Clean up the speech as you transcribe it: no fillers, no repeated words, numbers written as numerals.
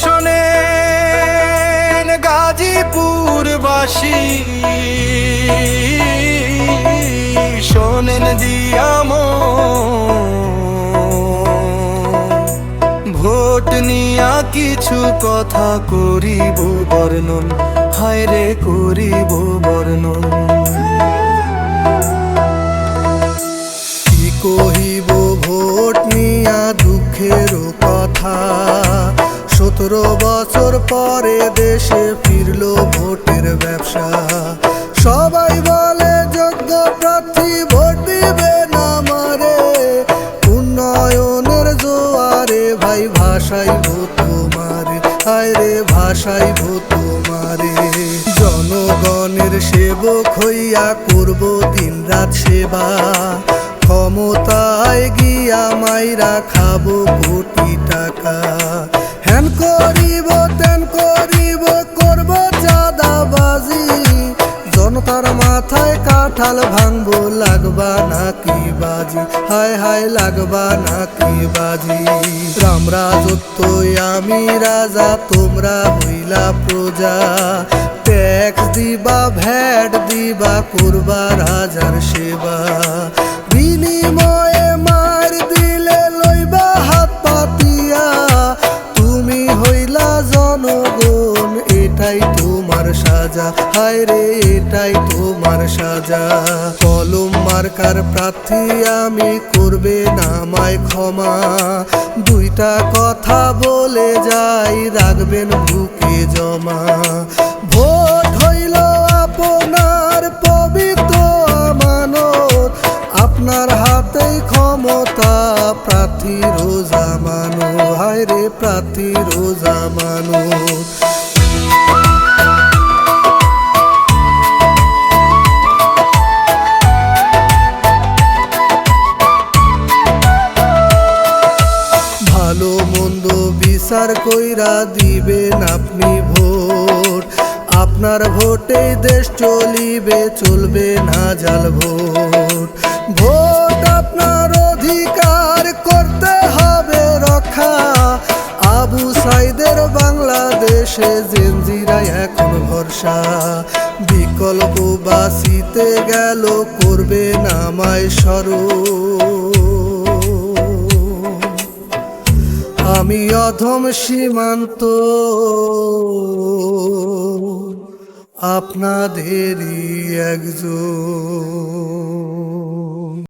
শোনেন গাজীপুরবাসী, শোনেন দিয়াম ভোট নিয়া কিছু কথা করিব বর্ণন, হায় রে করিব বর্ণন। কি কহিব ভোট নিয়া দুঃখের কথা, 17 বছর পরে দেশে ফিরলো ভোটের ব্যবসা। সবাই বলে যোগ্য প্রার্থী ভোট দিবে না আমারে, উন্নয়নের জোয়ারে ভাই ভাসাইব তোমারে, হায় রে ভাসাইব তোমারে। জনগণের সেবক হইয়া করব দিন রাত সেবা, ক্ষমতায় গিয়া মাইরা খাবো কোটি টাকা। হ্যান করিব তেন করিব করব চাঁদাবাজি, জনতার মাথায় কাঁঠাল ভাঙবো লাগবা নাকি বাজি, হায় হায় লাগবা নাকি বাজি। রাম রাজত্বই আমি রাজা তোমরা হইলা প্রজা, ট্যাক্স দিবা ভ্যাট দিবা করবা রাজার সেবা। বিনিময়ে মার দিলে লইবা হাত পাতিয়া, তুমি হইলা জনগণ এটাই তোমার সাজা, হায় রে এটাই তোমার সাজা। কলম মার্কার প্রার্থী আমি করবে না আমায় ক্ষমা, দুইটা কথা বলে যাই রাখবেন বুকে জমা। ভোট হইল আপনার পবিত্র আমানত, আপনার হাতেই ক্ষমতা প্রার্থী রোজা মানো, হায় রে প্রার্থী রোজা মানো। ভালো মন্দ বিচার কইরা দিবেন আপনি ভোট, আপনার ভোটে দেশ চলিবে চলবে না জাল ভোট। ভোট আপনার অধিকার করতে হবে রক্ষা, আবু সাইদের বাংলাদেশে জেনজিরা এখন ভরসা। বিকল্প বাঁচিতে গেল করবে না আমায় স্মরণ, আমি অধম সীমান্ত আপনাদেরই একজন।